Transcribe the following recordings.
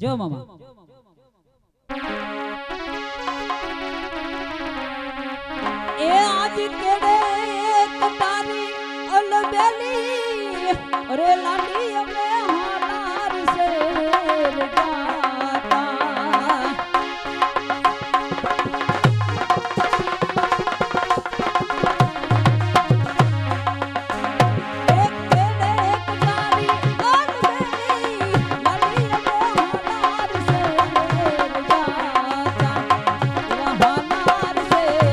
જો મામા એ આજ કેડે એક તારી અલબેલી અરે લાડી અમે હાલાર શેર ગાતા એક કેડે એક તારી અલબેલી લાડી અમે હાલાર શેર ગાતા હાલાર શેર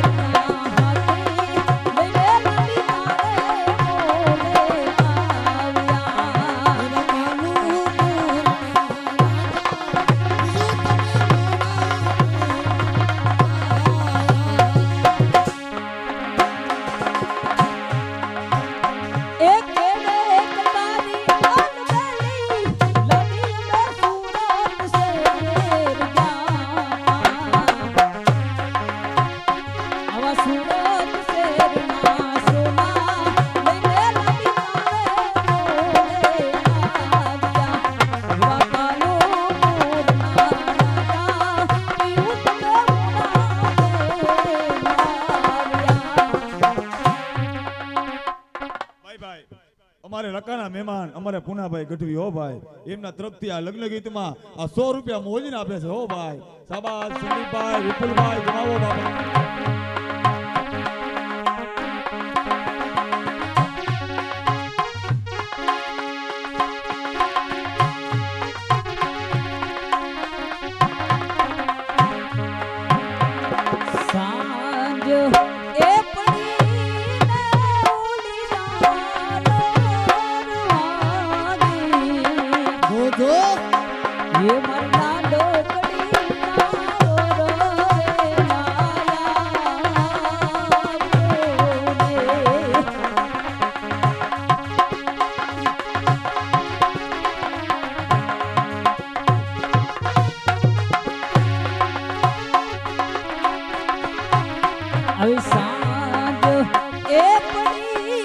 અમારે રકાના મહેમાન અમારે પુનાભાઈ ગઢવી હો ભાઈ એમના તરફથી આ લગ્ન ગીતમાં આ 100 રૂપિયા મોજીને આપે છે હો ભાઈ શાબાશ સંદીપભાઈ વિપુલભાઈ જમાવો બાબા ये मरना डोकड़ी अभी सांझ ए पड़ी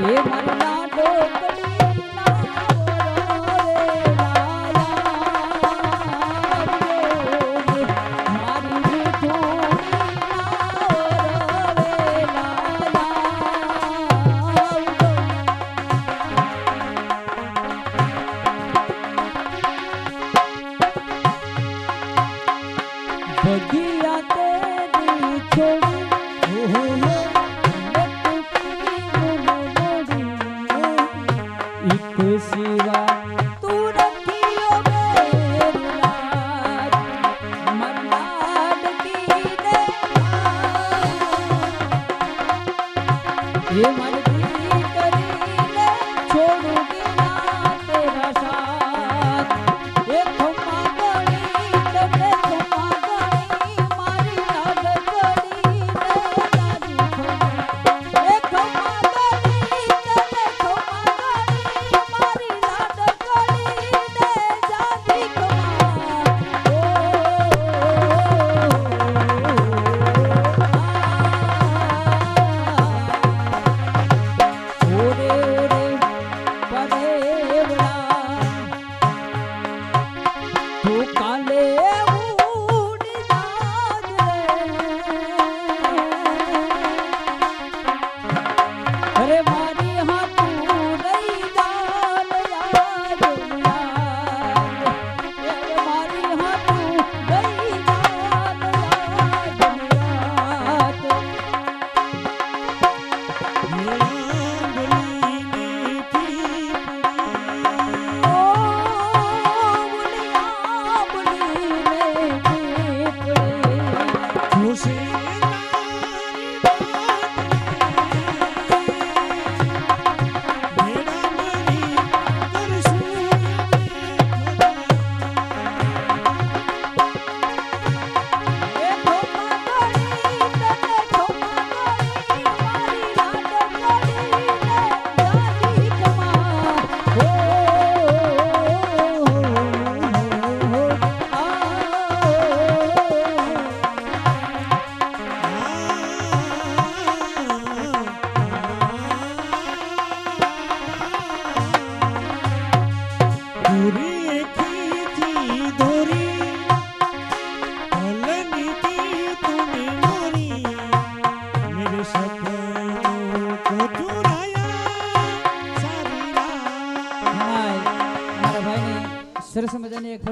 ये मरना डोकड़ी बगिया तेरी छोड़ी एक सिवा तू रखियो मेरी लाज मरलाड की दे ये मर्जी करी ले छोड़ूंगी ना तेरा साथ ये खम्मा गड़ी तने खम्मा गड़ी मारी लाड गड़ी ने दादी खम्मा ये खम्मा गड़ी तने खम्मा गड़ी मारी लाड गड़ी ने दादी खम्मा ओ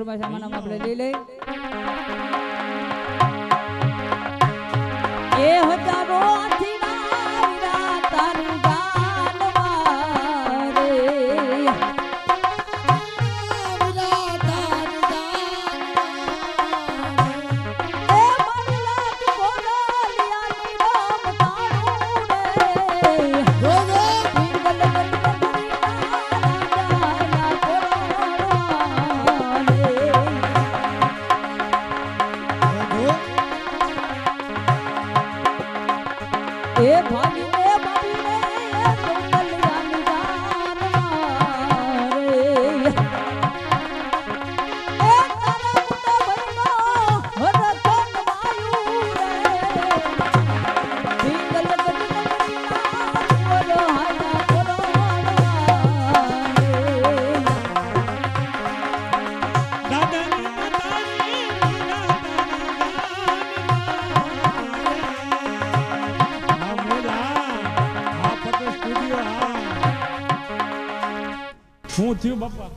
પાસે આમાં આપણે લઈ લઈ એ હજારો આથીના તારું ગાન મારે શું થયું બાપા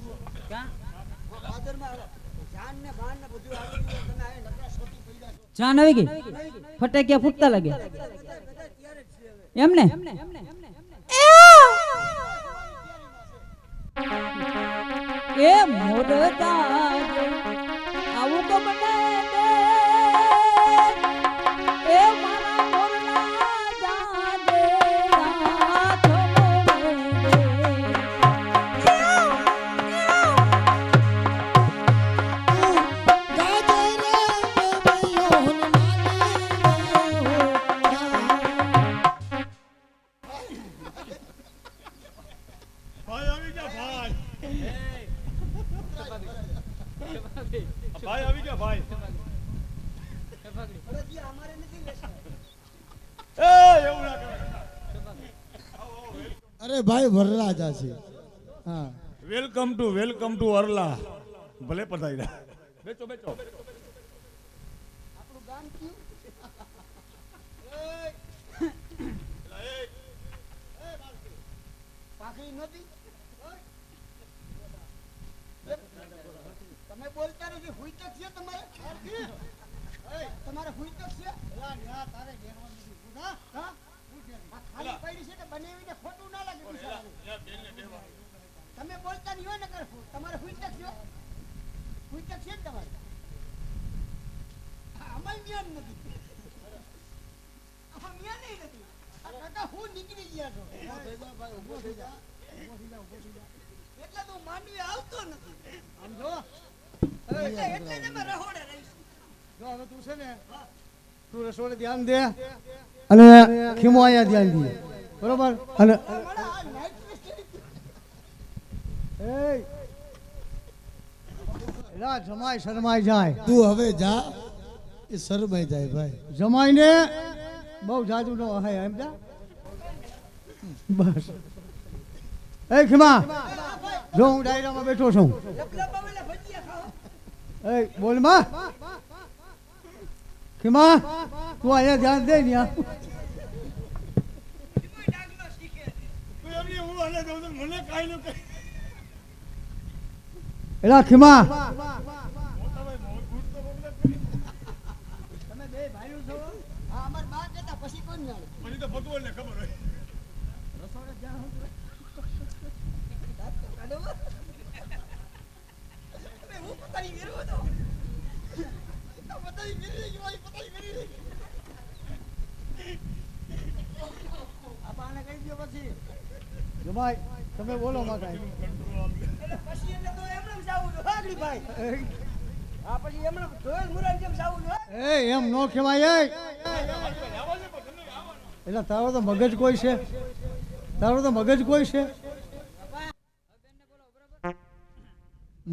જાન આવી ગઈ ફટાકિયા ફૂટતા લાગે એમને એ મોરતા આવું તો બને એ મારા મોરના જા દે રાત ભાઈ આવી ગયા ભાઈ એવું ના કરે અરે ભાઈ વરરાજા છે હા વેલકમ ટુ અરલા ભલે પધાર્યા બેચો બેચો આપણું ગામ કયું પાખડી નહોતી તમે બોલતા નથી હુઈ તક છે તમારે તમારે હુઈ તક છે તારે બેનવાનું નથી હા હા ખાલી પડી છે તો બનાવીને ખોટું ના લાગે તમે બોલતા નહીં હોય ને કર તમારે હુઈ તક છે ને તમારે અમારી મિયાન નથી આમાં મિયાન નહીં નથી આ કાકા હું નીકળી ગયા છો ઉભો થઈ જા એટલે તું માંડવી આવતો નથી આમ જો એટલે જ અમે રહોડે રહીશું જો હવે તું છે ને તું રસોડે ધ્યાન દે અને ખીમો આયા ધ્યાન દે બરોબર અને એલા જમાઈ શરમાઈ જાય તું હવે જા એ શરમાઈ જાય ભાઈ જમાઈને બહુ જાજુ નો હે એમ જા બસ એ ખીમા જો હું ડાયરામાં બેઠો છું એ બોલ માં ખીમા તું અહીંયા ધ્યાન દે ને મને કાઈ ન કહે એલા ખીમા તમે બે ભાઈઓ છો હા અમાર બા કહેતા પછી કોણ જાણે મને તો ફતવો ને ખબર હોય રસોડે જ્યાં હું પતાઈ ગયો તો પતાઈ ગયો આ પાને કહી દો પછી જમાઈ તમે બોલો માતા પછી એને તો એમણે જાવું જો આગળી ભાઈ આ પછી એમણે ધોલ મુરાન જેમ જાવું જો એ એમ નો કહેવાય એ એટલે તારો તો મગજ કોઈ છે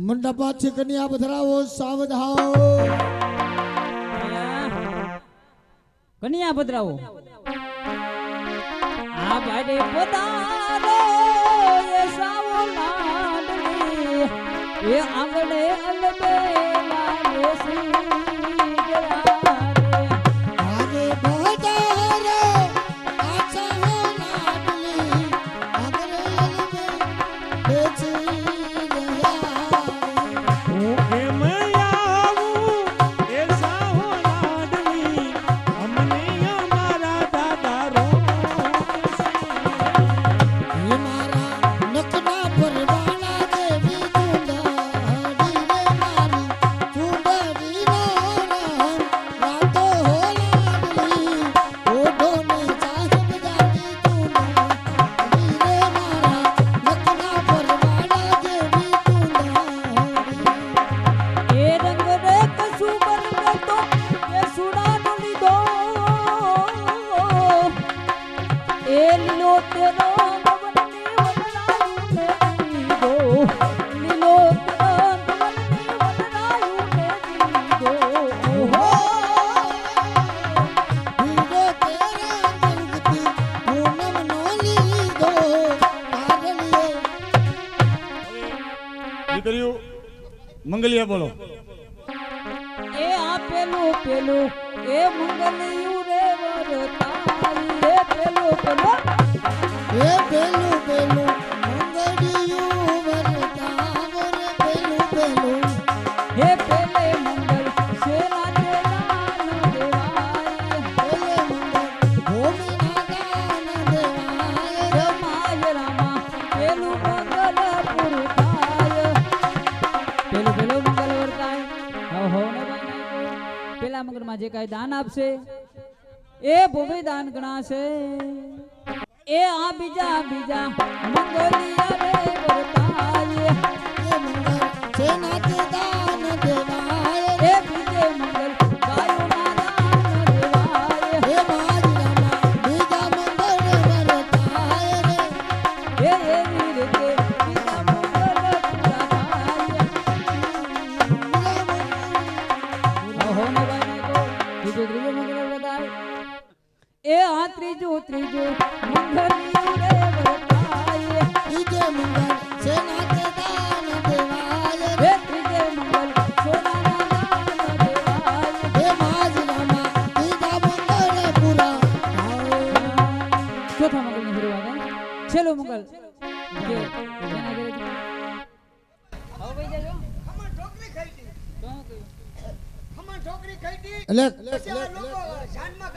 મંડપાથી કન્યા પધરાવો સાવધાન કન્યા પધરાવો આ બાડે પોતાનો એ સાવો લાડલી એ આંગણે અલબે લાડસી આગે બધારે આછા હો લાડલી આગરે અલબે બેચી રહ્યા હું એમ એ લીલો તેરો પવનની વનરાયું ને દીધો લીલો તેરો પવનની વનરાયું ને દીધો ઓહો ભીડો તેરા જગતી પૂનમ નો લીધો કારણિયે દીકરીઓ મંગલિયા બોલો. એ આપેલું પેલું એ મંગલિયું રે વરતાઈ એ પેલું પેલું એ પેલું પેલું મંગળિયું વરતાવ રે પેલું પેલું હે પેલે મંગલ સેના તે દાન દેવાય પેલે મંગળ ભૂમિના દાન દેવાય રમાય રામા પેલું મંગલ પૂરું થાય પેલું પેલું મંગલ વર્તાય હો ને ભાઈ પેલા મંગળમાં જે કાંઈ દાન આપશે એ ભૂમિ દાન ગણાશે એ આ બીજા બીજા મંગલિયા રે વર્તાય એ મંગળ સેનાતે દાન દેવાય એ બીજે મંગલ ગાયોના દાન દેવાય હે માજરામાં બીજા મંગળ વરતાય રે એ એવી રીતે બીજા મંગલ પૂરા થાય ઓહો ને ભાઈ તો બીજો ત્રીજો મંગળ વર્તાય એ આ ત્રીજું ત્રીજું મંગલિયું રે વર્તાય બીજે મંગળ સેનાતે દાન દેવાય હે ત્રીજે મંગલ સોનાના દાન દેવાય હે માજરામાં બીજા મંગળ પૂરા ચોથા મંગળની શરૂઆત હે છેલ્લું મંગળ કે જેના ઘરે હવે ભાઈ જાજો ખમણ ઢોકરી ખાઈ હતી. તો કહ્યું ખમણ ઢોકરી ખાઈ હતી. એટલે પછી આ લોકો જાનમાં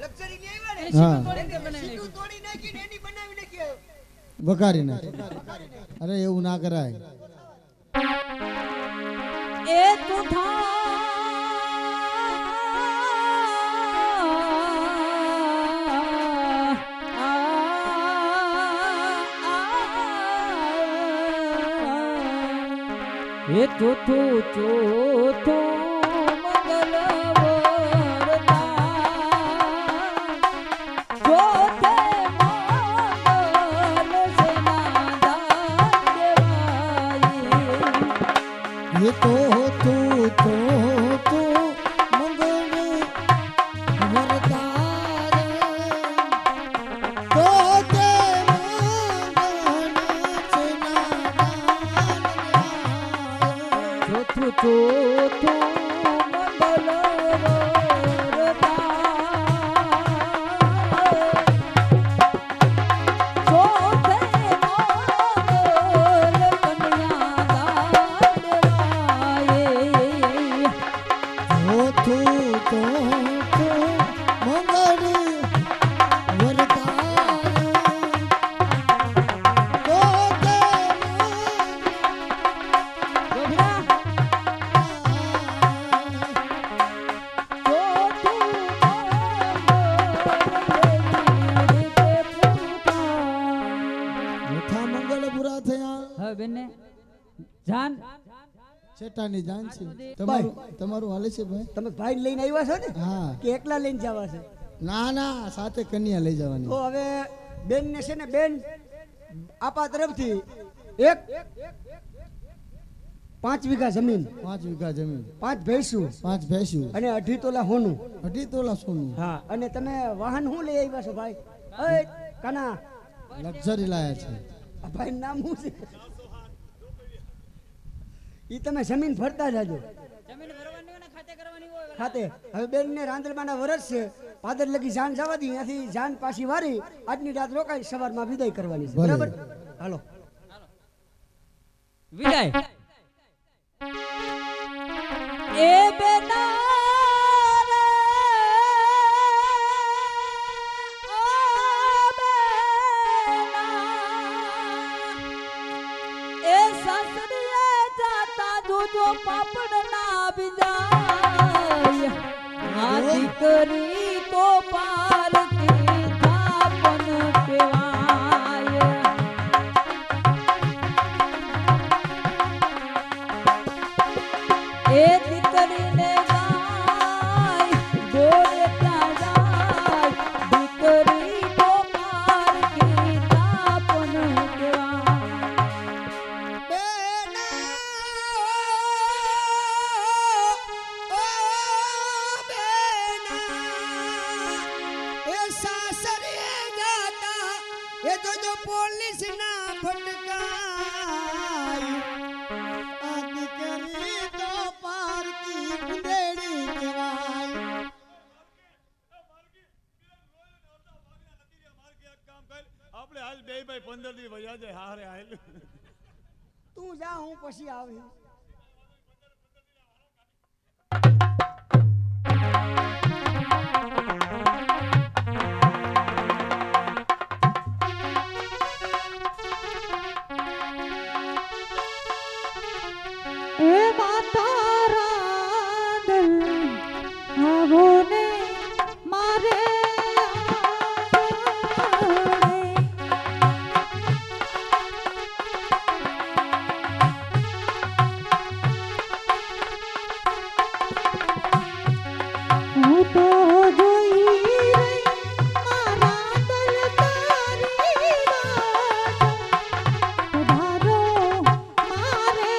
લક્ઝરી ની આવ્યા ને હા સીધું તોડી નાખીને એની બનાવી નાખી. વઘારી નાખે અરે એવું ના કરાય એ તું એ ચોથું ચોથું મંગલ વર્તાય ચોથે મંગલ સેના દાન દેવાય ये तो मंगल वरदार तो ते मंगल सेनादान ચોથું ચોથું મંગલ વર્તાય ચોથે મંગલ કન્યાદાન દેવાય બેનને જાન શેઠાની જાન છે તમારું તમારું હાલે છે ભાઈ તમે ભાઈ લઈને આવ્યા છો ને હા કે એકલા લઈને જવા છે? ના ના સાથે કન્યા લઈ જવાની તો હવે બેન ને છે ને બેન આપા તરફથી એક 5 વીઘા જમીન 5 વીઘા જમીન 5 ભેંસું 5 ભેંસું અને 2.5 તોલા હોનું 2.5 તોલા સોનું હા અને તમે વાહન શું લઈ આવ્યા છો ભાઈ? એ કાના લક્ઝરી લાયા છે આ ભાઈ નામ શું છે? ઈ તમે જમીન ફરતા જાજો જમીન ભરવાની હોય ને ખાતે કરવાની હોય ખાતે. હવે બેન ને રાંદલમાના વરસ છે, પાદર લગી જાન જવા દી, ત્યાંથી જાન પાછી વારી આજની રાત રોકાઈ સવારમાં વિદાય કરવાની છે. ભલે. બરાબર? હાલો વિદાય એ બેના રે, ઓ બેના, એ સાસરીએ જાતા જોજો પાપડ ના બીજાય, આ દીકરી તો પારકી થાપન કહેવાય. એ દીકરીને ગાય દોરે ત્યાં જાય, દીકરી તો માર એ જો પોલીસ ના ફટકાય આ દીકરી તો પારકી ગુંદેડી કહેવાય. આપણે હાલ 2 બાય 15 દી વયા જાય હારે હાલ. તું જા હું પછી આવી. એ માતા રાંદલ આવો ને મારે હું તો જોઈ રહી મારા દલ તારી વાત પધારો મારે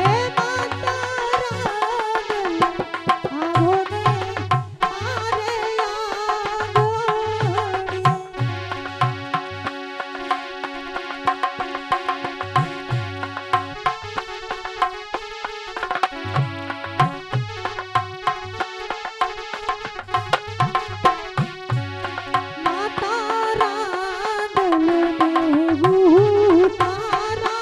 એ માતા રાંદલ આવો ને મારે માતા રાંદલ દેવું તારા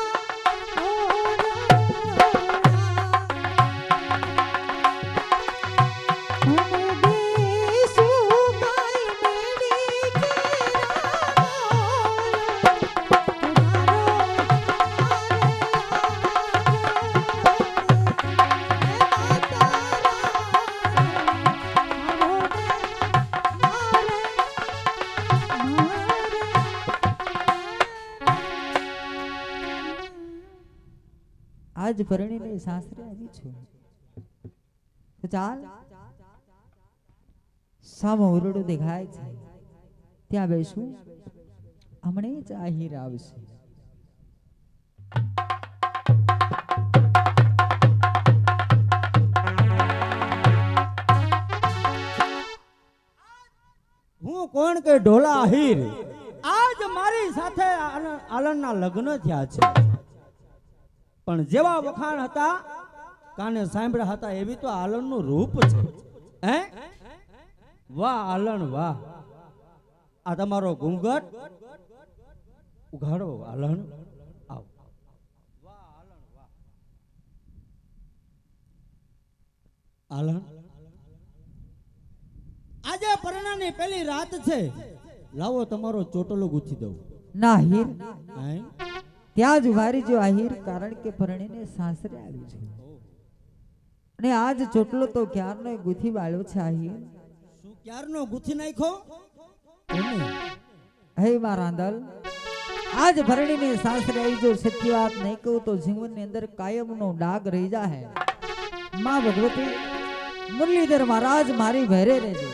મને દેશું કાઈ મેડી આજ પરણીને સાસરે આવી છું તો ચાલ સામો ઓરડો દેખાય છે ત્યાં બેસું હમણે જ આહીર આવશે. હું કોણ કે ઢોલા આહિર આજ મારી સાથે આલનના લગ્ન થયા છે. પણ જેવા વખાણ હતા કાને સાંભળ્યા હતા એવી તો આલનનું રૂપ છે. હે વાહ આલન વાહ. આ તમારો ઘૂંઘટ ઉઘાડો આલન. આવ વાહ આલન વાહ. આલન આજે પરણાની પહેલી રાત છે. લાવો તમારો ચોટલો ગૂંથી દઉં. ના આહીર હે ત્યાં જ વારી જો આહીર કારણ કે પરણીને સાસરે આવી છું અને આજ ચોટલો તો ક્યારનો ગૂંથી વાળ્યો છે આહીર. શું ક્યારનો ગૂંથી નાખ્યો? કોને? હે માં રાંદલ આજ ભરણીને સાસરે આવી જો સત્ય વાત નહીં કહું તો જીવનની અંદર કાયમનો ડાઘ રહી જાય. માં ભગવતી મુરલીધર મહારાજ મારી ભેરે રહેજે.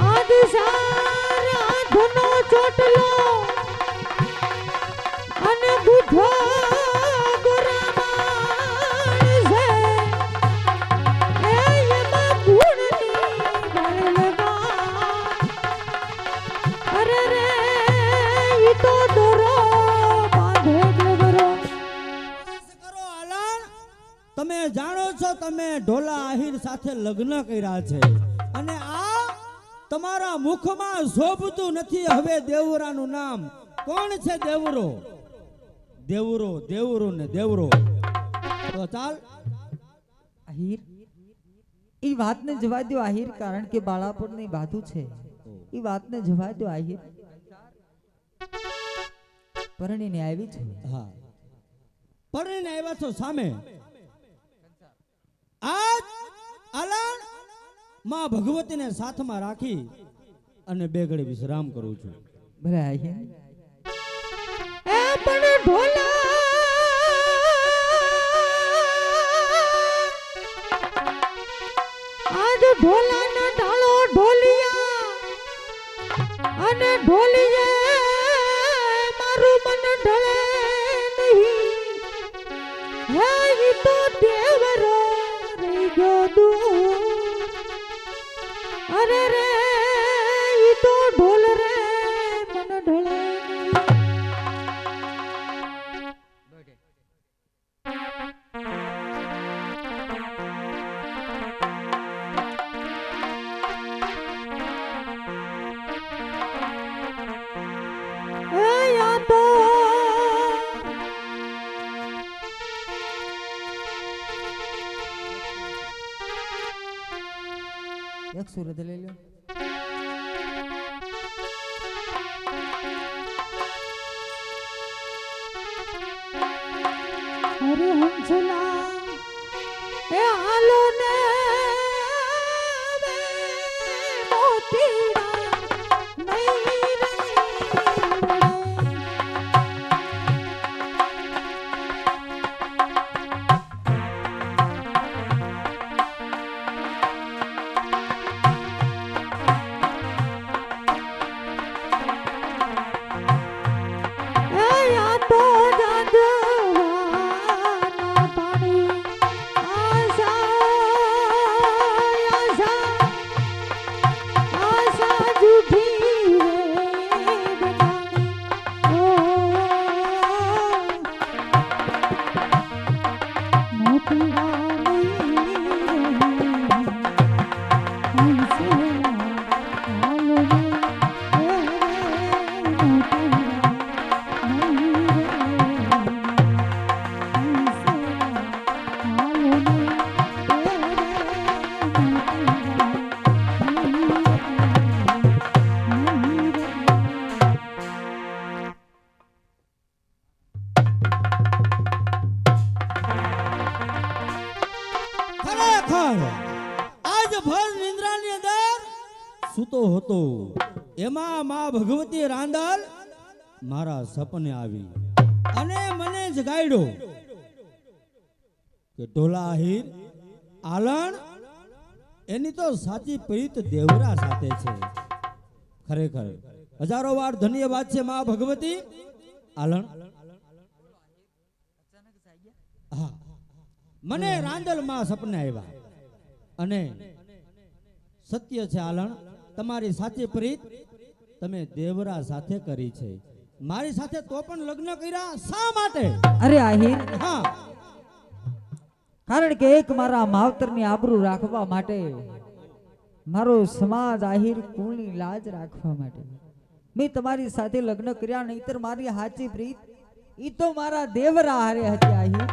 આદિ સારા ધનો ચોટલો અને બુધો ગુરામાણ છે એ એમાં ગુણની ગળગા અરે રે ઈ તો દોરો બાંધે ડગરો. બસ કરો આલન. તમે જાણો છો તમે ઢોલા આહિર સાથે લગ્ન કર્યા છે અને આ તમારા મુખમાં શોભતું નથી. હવે દેવરાનું નામ કોણ છે? દેવરો દેવરો દેવરો ને દેવરો. તો ચાલ આહીર એ વાતને જવા દો આહીર કારણ કે બાળાપણની બાધુ છે. એ વાતને જવા દો આહીર. પરણીને આવી છું. હા પરણીને આવ્યા છો સામે. આજ આલન માં ભગવતીને સાથમાં રાખી અને બે ઘડી વિશ્રામ કરું છું. ભલે આહીર. એ પણ ઢોલા આજ ઢોલાના ઢાળો ઢોલિયા અને ઢોલિયે મારું મન ઢળે એક સુરત લઈ લો. અરે હંસલા એ હાલો ને મોતીડા નહીં રે. આજ ભર નિંદ્રાની અંદર સૂતો હતો એમાં માં ભગવતી રાંદલ મારા સપને આવી અને મને જગાડ્યો કે ઢોલા આહીર આલણ એની તો સાચી પ્રીત દેવરા સાથે છે. ખરેખર હજારો વાર ધન્યવાદ છે માં ભગવતી. આલણ હા મને રાંદલ માં સપને આવ્યા અને સત્ય છે આલણ તમારી સાચી પ્રીત તમે દેવરા સાથે કરી છે. મારી સાથે તો પણ લગ્ન કર્યા શા માટે? અરે આહિર, હા કારણ કે એક મારા માવતરની આબરૂ રાખવા માટે, મારો સમાજ આહિર કુળની લાજ રાખવા માટે મેં તમારી સાથે લગ્ન કર્યા. નહીતર મારી સાચી પ્રીત ઈ તો મારા દેવરા હારે હતી આહિર.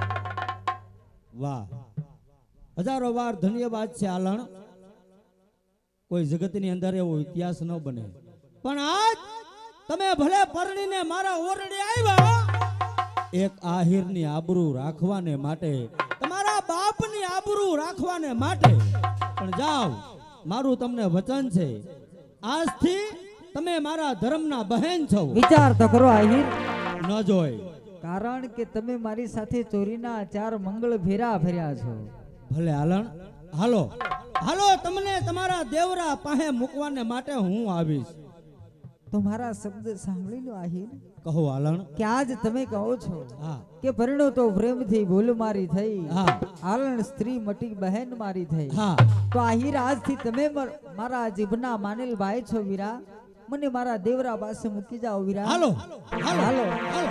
વાહ, હજારો વાર ધન્યવાદ છે આલણ. કોઈ જગતની અંદર એવો ઇતિહાસ ન બને. પણ આજ તમે ભલે પરણીને મારા ઓરડે આવ્યા એક આહિરની આબરૂ રાખવાને માટે, તમારા બાપની આબરૂ રાખવાને માટે. પણ જાઓ, મારું તમને વચન છે, આજથી તમે મારા ધર્મના બહેન છો. વિચાર તો કરો આહિર. ન જોઈ, કારણ કે તમે મારી સાથે ચોરીના 4 મંગળ ફેરા ફર્યા છો. ભલે આલણ, હાલો હાલો, તમને તમારા દેવરા પાસે મૂકવાને માટે હું આવીશ. તો મારા શબ્દ સાંભળી લો આહિર. કહો આલણ. કે આજ તમે કહો છો હા કે પરણો તો પ્રેમથી ભૂલ મારી થઈ, હા આલણ સ્ત્રી મટી બહેન મારી થઈ. હા તો આહિર આજથી તમે મારા જીભના માનેલ ભાઈ છો વીરા. મને મારા દેવરા પાસે મૂકી જાઓ વીરા. હાલો હાલો હાલો. હાલો.